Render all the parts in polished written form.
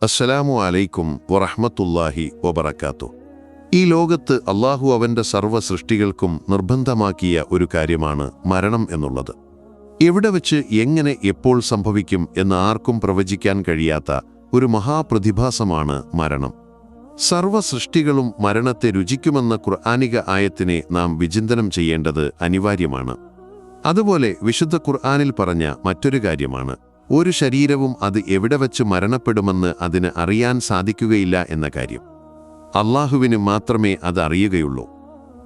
അസ്സലാമു അലൈക്കും വറഹ്മത്തുള്ളാഹി വബറകാതുഹു. ഈ ലോകത്ത് അള്ളാഹു അവൻ്റെ സർവ്വ സൃഷ്ടികൾക്കും നിർബന്ധമാക്കിയ ഒരു കാര്യമാണ് മരണം എന്നുള്ളത്. എവിടെ വച്ച് എങ്ങനെ എപ്പോൾ സംഭവിക്കും എന്ന് ആർക്കും പ്രവചിക്കാൻ കഴിയാത്ത ഒരു മഹാപ്രതിഭാസമാണ് മരണം. സർവ്വ സൃഷ്ടികളും മരണത്തെ രുചിക്കുമെന്ന ഖുർആനിക ആയത്തിനെ നാം വിചിന്തനം ചെയ്യേണ്ടത് അനിവാര്യമാണ്. അതുപോലെ വിശുദ്ധ ഖുർആനിൽ പറഞ്ഞ മറ്റൊരു കാര്യമാണ്, ഒരു ശരീരവും അത് എവിടെ വച്ച് മരണപ്പെടുമെന്ന് അതിന് അറിയാൻ സാധിക്കുകയില്ല എന്ന കാര്യം. അള്ളാഹുവിന് മാത്രമേ അത് അറിയുകയുള്ളൂ.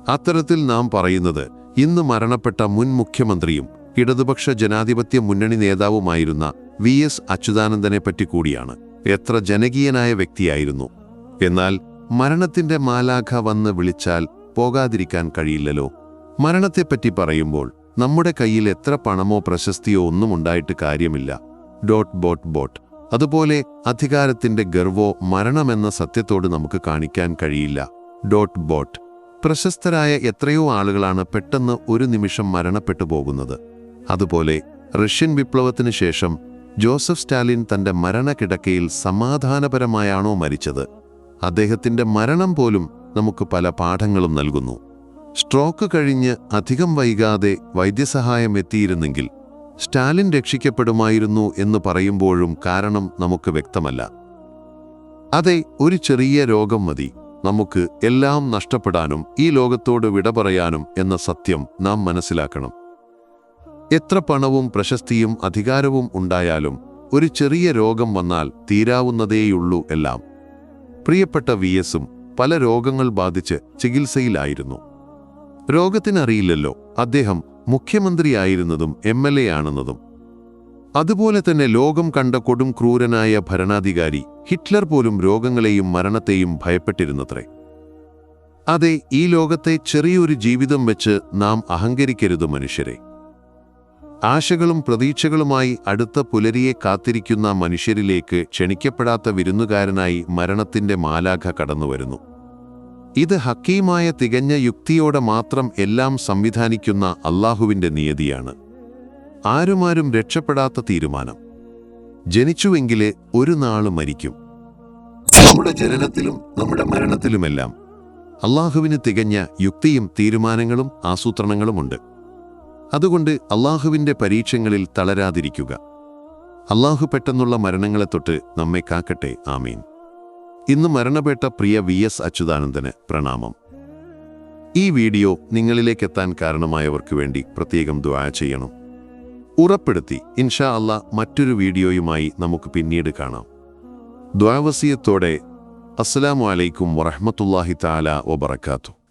അത്തരത്തിൽ നാം പറയുന്നത് ഇന്ന് മരണപ്പെട്ട മുൻ മുഖ്യമന്ത്രിയും ഇടതുപക്ഷ ജനാധിപത്യ മുന്നണി നേതാവുമായിരുന്ന VS അച്യുതാനന്ദനെപ്പറ്റി കൂടിയാണ്. എത്ര ജനകീയനായ വ്യക്തിയായിരുന്നു. എന്നാൽ മരണത്തിന്റെ മാലാഖ വന്ന് വിളിച്ചാൽ പോകാതിരിക്കാൻ കഴിയില്ലല്ലോ. മരണത്തെപ്പറ്റി പറയുമ്പോൾ നമ്മുടെ കയ്യിൽ എത്ര പണമോ പ്രശസ്തിയോ ഒന്നും ഉണ്ടായിട്ട് കാര്യമില്ല. അതുപോലെ അധികാരത്തിന്റെ ഗർവോ മരണമെന്ന സത്യത്തോട് നമുക്ക് കാണിക്കാൻ കഴിയില്ല. പ്രശസ്തരായ എത്രയോ ആളുകളാണ് പെട്ടെന്ന് ഒരു നിമിഷം മരണപ്പെട്ടു പോകുന്നത്. അതുപോലെ റഷ്യൻ വിപ്ലവത്തിന് ശേഷം ജോസഫ് സ്റ്റാലിൻ തന്റെ മരണക്കിടക്കയിൽ സമാധാനപരമായാണോ മരിച്ചത്? അദ്ദേഹത്തിന്റെ മരണം പോലും നമുക്ക് പല പാഠങ്ങളും നൽകുന്നു. സ്ട്രോക്ക് കഴിഞ്ഞ് അധികം വൈകാതെ വൈദ്യസഹായം എത്തിയിരുന്നെങ്കിൽ സ്റ്റാലിൻ രക്ഷിക്കപ്പെടുമായിരുന്നു എന്ന് പറയുമ്പോഴും കാരണം നമുക്ക് വ്യക്തമല്ല. അതെ, ഒരു ചെറിയ രോഗം മതി നമുക്ക് എല്ലാം നഷ്ടപ്പെടാനും ഈ ലോകത്തോട് വിട പറയാനും എന്ന സത്യം നാം മനസ്സിലാക്കണം. എത്ര പണവും പ്രശസ്തിയും അധികാരവും ഉണ്ടായാലും ഒരു ചെറിയ രോഗം വന്നാൽ തീരാവുന്നതേയുള്ളൂ എല്ലാം. പ്രിയപ്പെട്ട VSും പല രോഗങ്ങൾ ബാധിച്ച് ചികിത്സയിലായിരുന്നു. രോഗത്തിനറിയില്ലല്ലോ അദ്ദേഹം മുഖ്യമന്ത്രിയായിരുന്നതും MLA ആണെന്നതും. അതുപോലെ തന്നെ ലോകം കണ്ട കൊടും ക്രൂരനായ ഭരണാധികാരി ഹിറ്റ്ലർ പോലും രോഗങ്ങളെയും മരണത്തെയും ഭയപ്പെട്ടിരുന്നത്രേ. അതെ, ഈ ലോകത്തെ ചെറിയൊരു ജീവിതം വെച്ച് നാം അഹങ്കരിക്കരുത് മനുഷ്യരെ. ആശകളും പ്രതീക്ഷകളുമായി അടുത്ത പുലരിയെ കാത്തിരിക്കുന്ന മനുഷ്യരിലേക്ക് ക്ഷണിക്കപ്പെടാത്ത വിരുന്നുകാരനായി മരണത്തിന്റെ മാലാഖ കടന്നുവരുന്നു. ഇത് ഹക്കീമായ തികഞ്ഞ യുക്തിയോടെ മാത്രം എല്ലാം സംവിധാനിക്കുന്ന അള്ളാഹുവിന്റെ നിയതിയാണ്. ആരുമാരും രക്ഷപ്പെടാത്ത തീരുമാനം. ജനിച്ചുവെങ്കിലേ ഒരു നാള് മരിക്കും. നമ്മുടെ ജനനത്തിലും നമ്മുടെ മരണത്തിലുമെല്ലാം അള്ളാഹുവിന് തികഞ്ഞ യുക്തിയും തീരുമാനങ്ങളും ആസൂത്രണങ്ങളുമുണ്ട്. അതുകൊണ്ട് അള്ളാഹുവിന്റെ പരീക്ഷങ്ങളിൽ തളരാതിരിക്കുക. അള്ളാഹു പെട്ടെന്നുള്ള മരണങ്ങളെ തൊട്ട് നമ്മെ കാക്കട്ടെ. ആമീൻ. ഇന്ന് മരണപ്പെട്ട പ്രിയ VS അച്യുതാനന്ദന് പ്രണാമം. ഈ വീഡിയോ നിങ്ങളിലേക്കെത്താൻ കാരണമായവർക്ക് വേണ്ടി പ്രത്യേകം ദുആ ചെയ്യണം. ഉറപ്പെടുത്തി ഇൻഷാ അല്ലാഹ് മറ്റൊരു വീഡിയോയുമായി നമുക്ക് പിന്നീട് കാണാം. ദുആ വസിയത്തോടെ അസ്സലാമു അലൈക്കും വറഹ്മത്തുള്ളാഹി തആല വബറകാതുഹു.